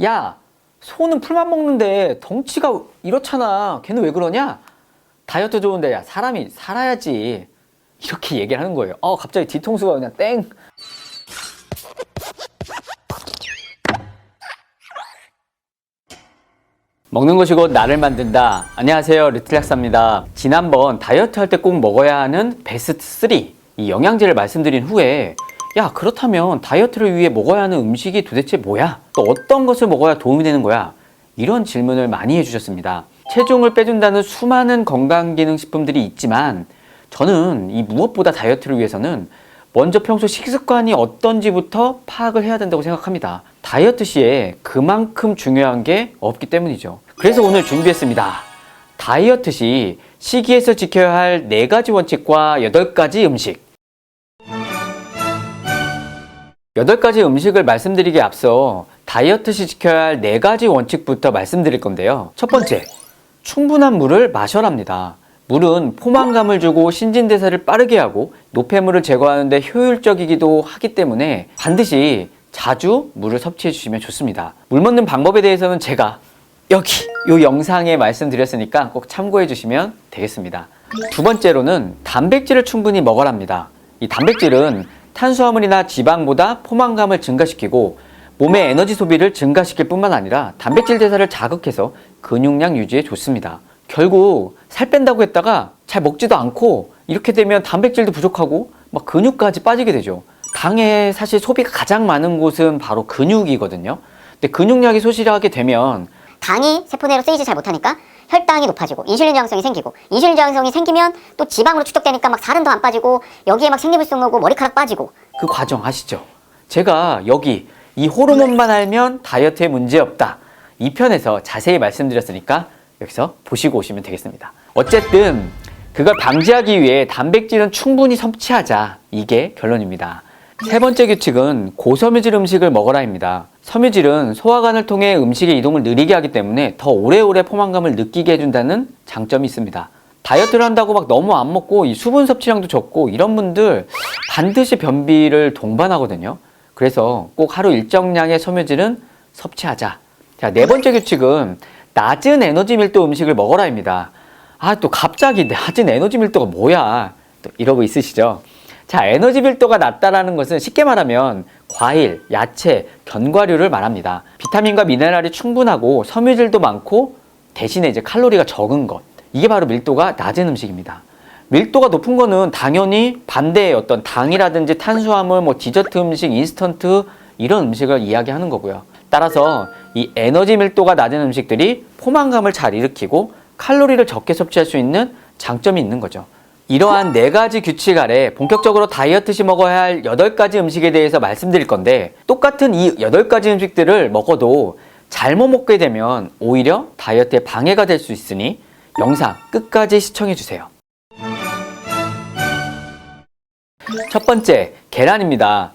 야, 소는 풀만 먹는데 덩치가 이렇잖아. 걔는 왜 그러냐? 다이어트 좋은데 야, 사람이 살아야지. 이렇게 얘기를 하는 거예요. 갑자기 뒤통수가 그냥 땡. 먹는 것이 곧 나를 만든다. 안녕하세요, 리틀락사입니다. 지난번 다이어트 할 때 꼭 먹어야 하는 베스트 3, 이 영양제를 말씀드린 후에 야, 그렇다면 다이어트를 위해 먹어야 하는 음식이 도대체 뭐야? 또 어떤 것을 먹어야 도움이 되는 거야? 이런 질문을 많이 해주셨습니다. 체중을 빼준다는 수많은 건강기능식품들이 있지만 저는 이 무엇보다 다이어트를 위해서는 먼저 평소 식습관이 어떤지부터 파악을 해야 된다고 생각합니다. 다이어트 시에 그만큼 중요한 게 없기 때문이죠. 그래서 오늘 준비했습니다. 다이어트 시 식이에서 지켜야 할 4가지 원칙과 8가지 음식. 8가지 음식을 말씀드리기에 앞서 다이어트 시 지켜야 할 4가지 원칙부터 말씀드릴 건데요. 첫 번째, 충분한 물을 마셔랍니다. 물은 포만감을 주고 신진대사를 빠르게 하고 노폐물을 제거하는 데 효율적이기도 하기 때문에 반드시 자주 물을 섭취해 주시면 좋습니다. 물 먹는 방법에 대해서는 제가 여기 이 영상에 말씀드렸으니까 꼭 참고해 주시면 되겠습니다. 두 번째로는 단백질을 충분히 먹으랍니다. 이 단백질은 탄수화물이나 지방보다 포만감을 증가시키고 몸의 에너지 소비를 증가시킬 뿐만 아니라 단백질 대사를 자극해서 근육량 유지에 좋습니다. 결국 살 뺀다고 했다가 잘 먹지도 않고 이렇게 되면 단백질도 부족하고 막 근육까지 빠지게 되죠. 당의 사실 소비가 가장 많은 곳은 바로 근육이거든요. 근데 근육량이 소실하게 되면 당이 세포내로 쓰이지 잘 못하니까 혈당이 높아지고 인슐린 저항성이 생기고 인슐린 저항성이 생기면 또 지방으로 축적되니까 막 살은 더 안 빠지고 여기에 막 생리불순 오고 머리카락 빠지고 그 과정 아시죠? 제가 여기 이 호르몬만 알면 다이어트에 문제 없다, 이 편에서 자세히 말씀드렸으니까 여기서 보시고 오시면 되겠습니다. 어쨌든 그걸 방지하기 위해 단백질은 충분히 섭취하자, 이게 결론입니다. 세 번째 규칙은 고섬유질 음식을 먹어라입니다. 섬유질은 소화관을 통해 음식의 이동을 느리게 하기 때문에 더 오래오래 포만감을 느끼게 해준다는 장점이 있습니다. 다이어트를 한다고 막 너무 안 먹고 이 수분 섭취량도 적고 이런 분들 반드시 변비를 동반하거든요. 그래서 꼭 하루 일정량의 섬유질은 섭취하자. 자, 네 번째 규칙은 낮은 에너지 밀도 음식을 먹어라입니다. 또 갑자기 낮은 에너지 밀도가 뭐야? 또 이러고 있으시죠? 자, 에너지 밀도가 낮다라는 것은 쉽게 말하면 과일, 야채, 견과류를 말합니다. 비타민과 미네랄이 충분하고 섬유질도 많고 대신에 이제 칼로리가 적은 것. 이게 바로 밀도가 낮은 음식입니다. 밀도가 높은 거는 당연히 반대의 어떤 당이라든지 탄수화물, 디저트 음식, 인스턴트 이런 음식을 이야기하는 거고요. 따라서 이 에너지 밀도가 낮은 음식들이 포만감을 잘 일으키고 칼로리를 적게 섭취할 수 있는 장점이 있는 거죠. 이러한 4가지 규칙 아래 본격적으로 다이어트 시 먹어야 할 8가지 음식에 대해서 말씀드릴 건데, 똑같은 이 8가지 음식들을 먹어도 잘못 먹게 되면 오히려 다이어트에 방해가 될 수 있으니 영상 끝까지 시청해 주세요. 첫 번째, 계란입니다.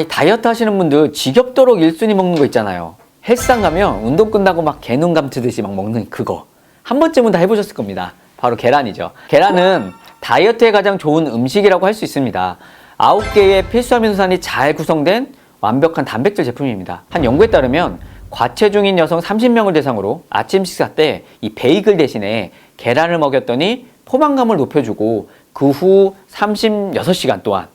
이 다이어트 하시는 분들 지겹도록 1순위 먹는 거 있잖아요. 헬스장 가면 운동 끝나고 막 개눈 감트듯이 막 먹는 그거. 한 번쯤은 다 해보셨을 겁니다. 바로 계란이죠. 계란은 다이어트에 가장 좋은 음식이라고 할 수 있습니다. 9개의 필수 아미노산이 잘 구성된 완벽한 단백질 제품입니다. 한 연구에 따르면 과체중인 여성 30명을 대상으로 아침 식사 때 이 베이글 대신에 계란을 먹였더니 포만감을 높여주고 그 후 36시간 동안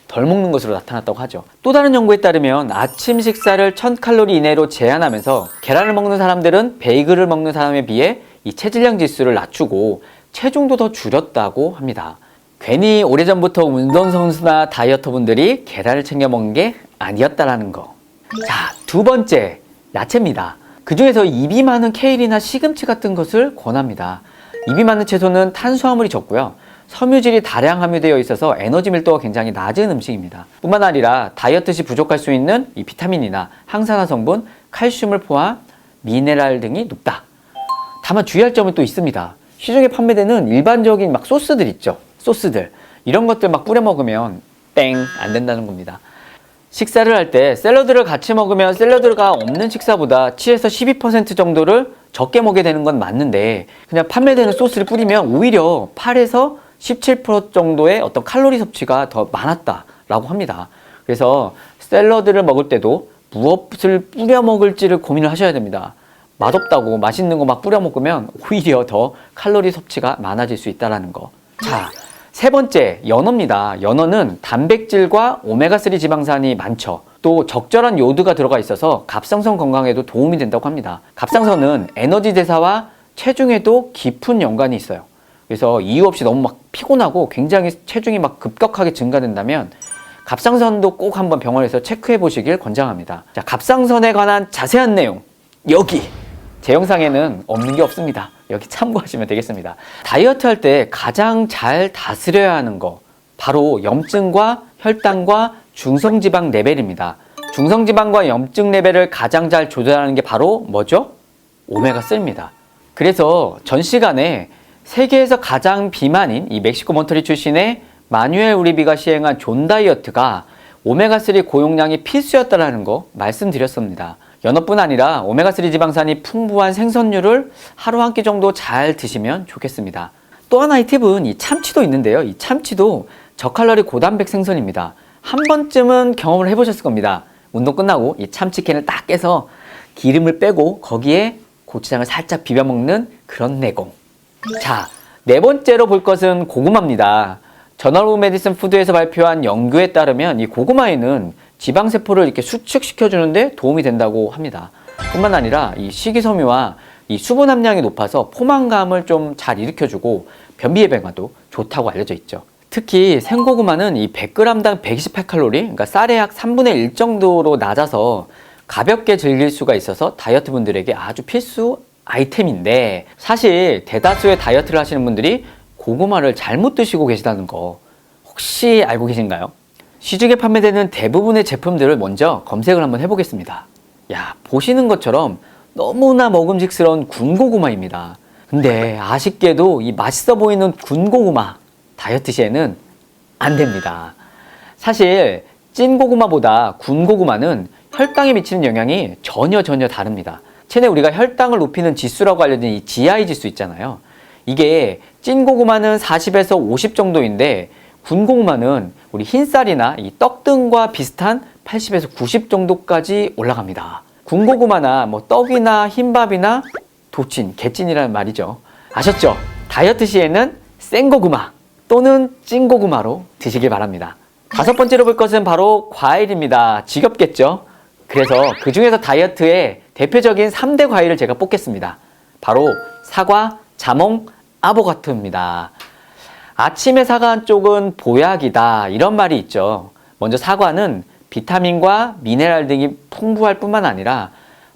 덜 먹는 것으로 나타났다고 하죠. 또 다른 연구에 따르면 아침 식사를 1000칼로리 이내로 제한하면서 계란을 먹는 사람들은 베이글을 먹는 사람에 비해 이 체질량 지수를 낮추고 체중도 더 줄였다고 합니다. 괜히 오래전부터 운동선수나 다이어터분들이 계란을 챙겨 먹는 게 아니었다라는 거. 자, 두 번째, 야채입니다. 그 중에서 잎이 많은 케일이나 시금치 같은 것을 권합니다. 잎이 많은 채소는 탄수화물이 적고요. 섬유질이 다량 함유되어 있어서 에너지 밀도가 굉장히 낮은 음식입니다. 뿐만 아니라 다이어트 시 부족할 수 있는 이 비타민이나 항산화 성분, 칼슘을 포함 미네랄 등이 높다. 다만 주의할 점은 또 있습니다. 시중에 판매되는 일반적인 소스들 있죠. 소스들. 이런 것들 뿌려 먹으면 땡! 안 된다는 겁니다. 식사를 할 때 샐러드를 같이 먹으면 샐러드가 없는 식사보다 7에서 12% 정도를 적게 먹게 되는 건 맞는데, 그냥 판매되는 소스를 뿌리면 오히려 8에서 17% 정도의 어떤 칼로리 섭취가 더 많았다라고 합니다. 그래서 샐러드를 먹을 때도 무엇을 뿌려 먹을지를 고민을 하셔야 됩니다. 맛없다고 맛있는 거 막 뿌려 먹으면 오히려 더 칼로리 섭취가 많아질 수 있다는 거. 자, 세 번째, 연어입니다. 연어는 단백질과 오메가3 지방산이 많죠. 또 적절한 요드가 들어가 있어서 갑상선 건강에도 도움이 된다고 합니다. 갑상선은 에너지 대사와 체중에도 깊은 연관이 있어요. 그래서 이유 없이 너무 막 피곤하고 굉장히 체중이 막 급격하게 증가된다면 갑상선도 꼭 한번 병원에서 체크해 보시길 권장합니다. 자, 갑상선에 관한 자세한 내용 여기 제 영상에는 없는 게 없습니다. 여기 참고하시면 되겠습니다. 다이어트 할 때 가장 잘 다스려야 하는 거 바로 염증과 혈당과 중성지방 레벨입니다. 중성지방과 염증 레벨을 가장 잘 조절하는 게 바로 뭐죠? 오메가3입니다. 그래서 전 시간에 세계에서 가장 비만인 이 멕시코 몬터리 출신의 마뉴엘 우리비가 시행한 존 다이어트가 오메가3 고용량이 필수였다는 거 말씀드렸습니다. 연어뿐 아니라 오메가3 지방산이 풍부한 생선류를 하루 한 끼 정도 잘 드시면 좋겠습니다. 또 하나의 팁은 이 참치도 있는데요. 이 참치도 저칼로리 고단백 생선입니다. 한 번쯤은 경험을 해보셨을 겁니다. 운동 끝나고 이 참치캔을 딱 깨서 기름을 빼고 거기에 고추장을 살짝 비벼 먹는 그런 내공. 자, 네 번째로 볼 것은 고구마입니다. 저널 오브 메디슨 푸드에서 발표한 연구에 따르면 이 고구마에는 지방세포를 이렇게 수축시켜주는데 도움이 된다고 합니다. 뿐만 아니라 이 식이섬유와 이 수분 함량이 높아서 포만감을 좀 잘 일으켜주고 변비 예방에도 좋다고 알려져 있죠. 특히 생고구마는 이 100g당 128칼로리, 그러니까 쌀의 약 3분의 1 정도로 낮아서 가볍게 즐길 수가 있어서 다이어트 분들에게 아주 필수 아이템인데 사실 대다수의 다이어트를 하시는 분들이 고구마를 잘못 드시고 계시다는 거 혹시 알고 계신가요? 시중에 판매되는 대부분의 제품들을 먼저 검색을 한번 해보겠습니다. 야, 보시는 것처럼 너무나 먹음직스러운 군고구마입니다. 근데 아쉽게도 이 맛있어 보이는 군고구마 다이어트 시에는 안 됩니다. 사실 찐고구마보다 군고구마는 혈당에 미치는 영향이 전혀 다릅니다. 체내 우리가 혈당을 높이는 지수라고 알려진 이 GI 지수 있잖아요. 이게 찐고구마는 40에서 50 정도인데 군고구마는 우리 흰쌀이나 이 떡 등과 비슷한 80에서 90 정도까지 올라갑니다. 군고구마나 뭐 떡이나 흰밥이나 도찐, 개찐이라는 말이죠. 아셨죠? 다이어트 시에는 생고구마 또는 찐고구마로 드시길 바랍니다. 다섯 번째로 볼 것은 바로 과일입니다. 지겹겠죠? 그래서 그 중에서 다이어트의 대표적인 3대 과일을 제가 뽑겠습니다. 바로 사과, 자몽, 아보카도입니다. 아침에 사과 한 쪽은 보약이다 이런 말이 있죠. 먼저 사과는 비타민과 미네랄 등이 풍부할 뿐만 아니라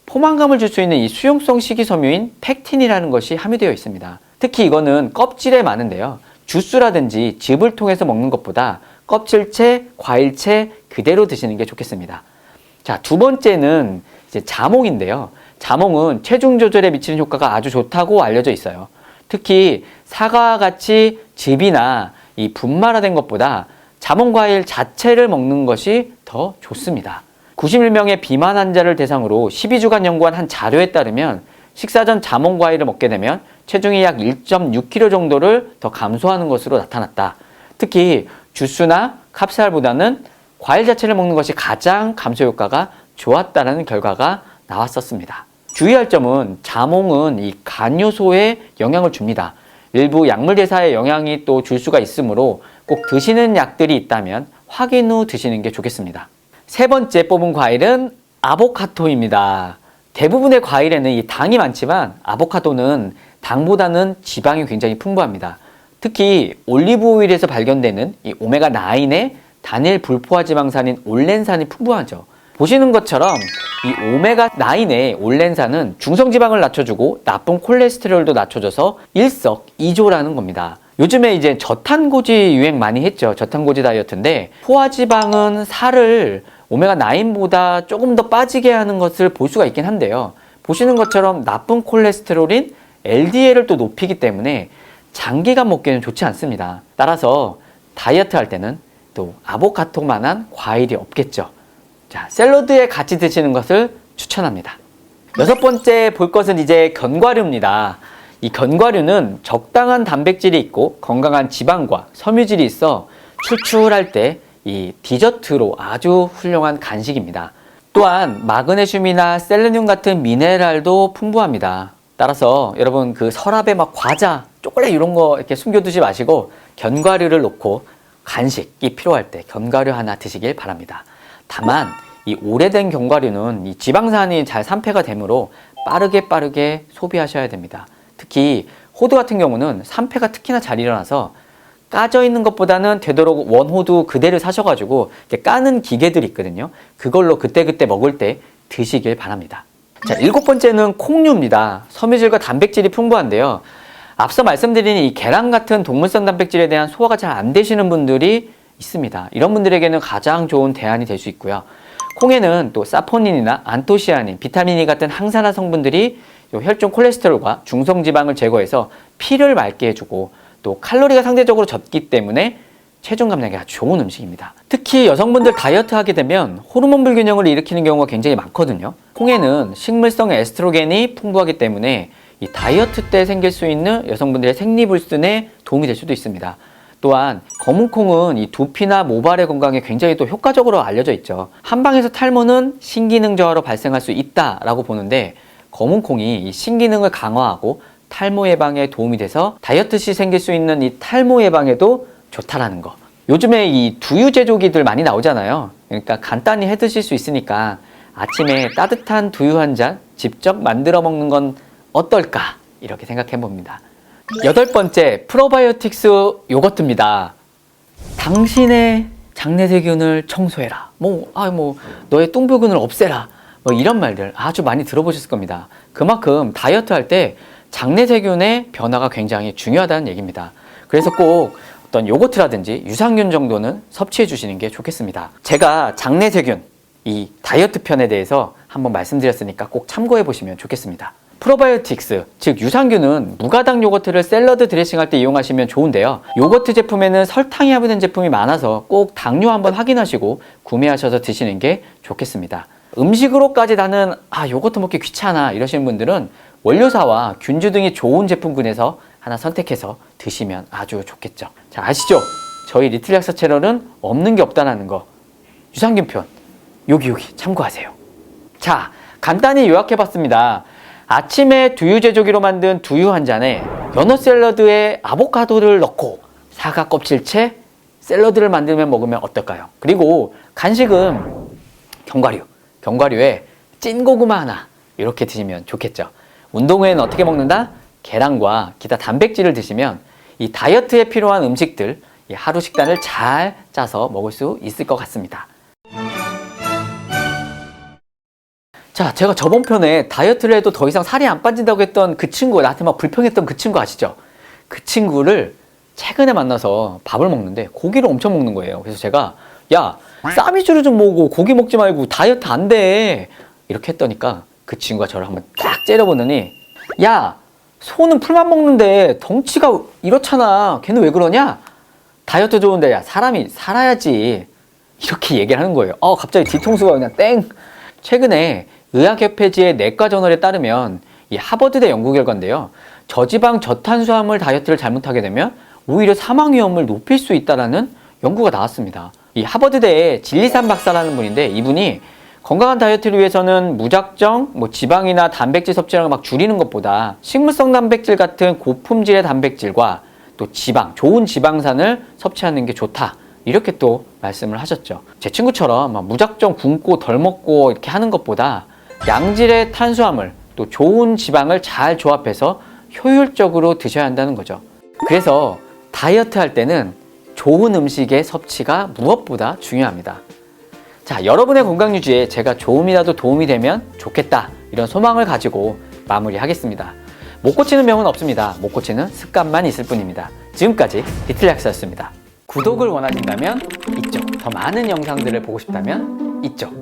포만감을 줄 수 있는 이 수용성 식이섬유인 팩틴이라는 것이 함유되어 있습니다. 특히 이거는 껍질에 많은데요. 주스라든지 즙을 통해서 먹는 것보다 껍질채, 과일채 그대로 드시는 게 좋겠습니다. 자, 두 번째는 이제 자몽인데요. 자몽은 체중 조절에 미치는 효과가 아주 좋다고 알려져 있어요. 특히 사과와 같이 즙이나 이 분말화된 것보다 자몽 과일 자체를 먹는 것이 더 좋습니다. 91명의 비만 환자를 대상으로 12주간 연구한 한 자료에 따르면 식사 전 자몽 과일을 먹게 되면 체중이 약 1.6kg 정도를 더 감소하는 것으로 나타났다. 특히 주스나 캡사이보다는 과일 자체를 먹는 것이 가장 감소 효과가 좋았다는 결과가 나왔었습니다. 주의할 점은 자몽은 이 간효소에 영향을 줍니다. 일부 약물 대사에 영향이 또 줄 수가 있으므로 꼭 드시는 약들이 있다면 확인 후 드시는 게 좋겠습니다. 세 번째 뽑은 과일은 아보카도입니다. 대부분의 과일에는 이 당이 많지만 아보카도는 당보다는 지방이 굉장히 풍부합니다. 특히 올리브 오일에서 발견되는 이 오메가9의 단일 불포화 지방산인 올렌산이 풍부하죠. 보시는 것처럼 이 오메가9의 올렌산은 중성지방을 낮춰주고 나쁜 콜레스테롤도 낮춰줘서 일석이조라는 겁니다. 요즘에 이제 저탄고지 유행 많이 했죠. 저탄고지 다이어트인데 포화지방은 살을 오메가9보다 조금 더 빠지게 하는 것을 볼 수가 있긴 한데요. 보시는 것처럼 나쁜 콜레스테롤인 LDL을 또 높이기 때문에 장기간 먹기에는 좋지 않습니다. 따라서 다이어트 할 때는 또 아보카도만한 과일이 없겠죠. 자, 샐러드에 같이 드시는 것을 추천합니다. 여섯 번째 볼 것은 이제 견과류입니다. 이 견과류는 적당한 단백질이 있고 건강한 지방과 섬유질이 있어 출출할 때 이 디저트로 아주 훌륭한 간식입니다. 또한 마그네슘이나 셀레늄 같은 미네랄도 풍부합니다. 따라서 여러분 그 서랍에 막 과자, 초콜릿 이런 거 이렇게 숨겨두지 마시고 견과류를 놓고 간식이 필요할 때 견과류 하나 드시길 바랍니다. 다만 이 오래된 견과류는 이 지방산이 잘 산패가 되므로 빠르게 소비하셔야 됩니다. 특히 호두 같은 경우는 산패가 특히나 잘 일어나서 까져 있는 것보다는 되도록 원호두 그대로 사셔가지고 이렇게 까는 기계들이 있거든요. 그걸로 그때그때 먹을 때 드시길 바랍니다. 자, 7번째는 콩류입니다. 섬유질과 단백질이 풍부한데요. 앞서 말씀드린 이 계란 같은 동물성 단백질에 대한 소화가 잘 안 되시는 분들이 있습니다. 이런 분들에게는 가장 좋은 대안이 될 수 있고요. 콩에는 또 사포닌이나 안토시아닌, 비타민 E 같은 항산화 성분들이 혈중 콜레스테롤과 중성지방을 제거해서 피를 맑게 해주고 또 칼로리가 상대적으로 적기 때문에 체중 감량에 아주 좋은 음식입니다. 특히 여성분들 다이어트 하게 되면 호르몬 불균형을 일으키는 경우가 굉장히 많거든요. 콩에는 식물성 에스트로겐이 풍부하기 때문에 이 다이어트 때 생길 수 있는 여성분들의 생리불순에 도움이 될 수도 있습니다. 또한 검은콩은 이 두피나 모발의 건강에 굉장히 또 효과적으로 알려져 있죠. 한방에서 탈모는 신기능 저하로 발생할 수 있다라고 보는데 검은콩이 이 신기능을 강화하고 탈모 예방에 도움이 돼서 다이어트 시 생길 수 있는 이 탈모 예방에도 좋다라는 거. 요즘에 이 두유 제조기들 많이 나오잖아요. 그러니까 간단히 해 드실 수 있으니까 아침에 따뜻한 두유 한 잔 직접 만들어 먹는 건 어떨까? 이렇게 생각해 봅니다. 8번째, 프로바이오틱스 요거트입니다. 당신의 장내세균을 청소해라. 너의 뚱부근을 없애라. 이런 말들 아주 많이 들어보셨을 겁니다. 그만큼 다이어트 할 때 장내세균의 변화가 굉장히 중요하다는 얘기입니다. 그래서 꼭 어떤 요거트라든지 유산균 정도는 섭취해 주시는 게 좋겠습니다. 제가 장내세균, 이 다이어트 편에 대해서 한번 말씀드렸으니까 꼭 참고해 보시면 좋겠습니다. 프로바이오틱스, 즉 유산균은 무가당 요거트를 샐러드 드레싱 할 때 이용하시면 좋은데요. 요거트 제품에는 설탕이 함유된 제품이 많아서 꼭 당류 한번 확인하시고 구매하셔서 드시는 게 좋겠습니다. 음식으로까지 나는 요거트 먹기 귀찮아 이러시는 분들은 원료사와 균주 등이 좋은 제품군에서 하나 선택해서 드시면 아주 좋겠죠. 자, 아시죠? 저희 리틀 약사 채널은 없는 게 없다는 거. 유산균 편 여기 참고하세요. 자, 간단히 요약해봤습니다. 아침에 두유 제조기로 만든 두유 한 잔에 연어 샐러드에 아보카도를 넣고 사과 껍질채 샐러드를 만들면 먹으면 어떨까요? 그리고 간식은 견과류에 찐고구마 하나 이렇게 드시면 좋겠죠. 운동 후에는 어떻게 먹는다? 계란과 기타 단백질을 드시면 이 다이어트에 필요한 음식들, 이 하루 식단을 잘 짜서 먹을 수 있을 것 같습니다. 자, 제가 저번 편에 다이어트를 해도 더 이상 살이 안 빠진다고 했던 그 친구, 나한테 막 불평했던 그 친구 아시죠? 그 친구를 최근에 만나서 밥을 먹는데 고기를 엄청 먹는 거예요. 그래서 제가 야, 쌈 위주로 좀 먹고 고기 먹지 말고 다이어트 안 돼. 이렇게 했더니까 그 친구가 저를 한번 딱 째려보더니 야, 소는 풀만 먹는데 덩치가 이렇잖아. 걔는 왜 그러냐? 다이어트 좋은데 야, 사람이 살아야지. 이렇게 얘기를 하는 거예요. 갑자기 뒤통수가 그냥 땡. 최근에 의학협회지의 내과 저널에 따르면 이 하버드대 연구 결과인데요. 저지방 저탄수화물 다이어트를 잘못하게 되면 오히려 사망 위험을 높일 수 있다는 연구가 나왔습니다. 이 하버드대의 진리산 박사라는 분인데 이분이 건강한 다이어트를 위해서는 무작정 지방이나 단백질 섭취량을 막 줄이는 것보다 식물성 단백질 같은 고품질의 단백질과 또 지방, 좋은 지방산을 섭취하는 게 좋다. 이렇게 또 말씀을 하셨죠. 제 친구처럼 막 무작정 굶고 덜 먹고 이렇게 하는 것보다 양질의 탄수화물, 또 좋은 지방을 잘 조합해서 효율적으로 드셔야 한다는 거죠. 그래서 다이어트 할 때는 좋은 음식의 섭취가 무엇보다 중요합니다. 자, 여러분의 건강 유지에 제가 조금이라도 도움이 되면 좋겠다. 이런 소망을 가지고 마무리하겠습니다. 못 고치는 병은 없습니다. 못 고치는 습관만 있을 뿐입니다. 지금까지 리틀 약사였습니다. 구독을 원하신다면 이쪽, 더 많은 영상들을 보고 싶다면 이쪽,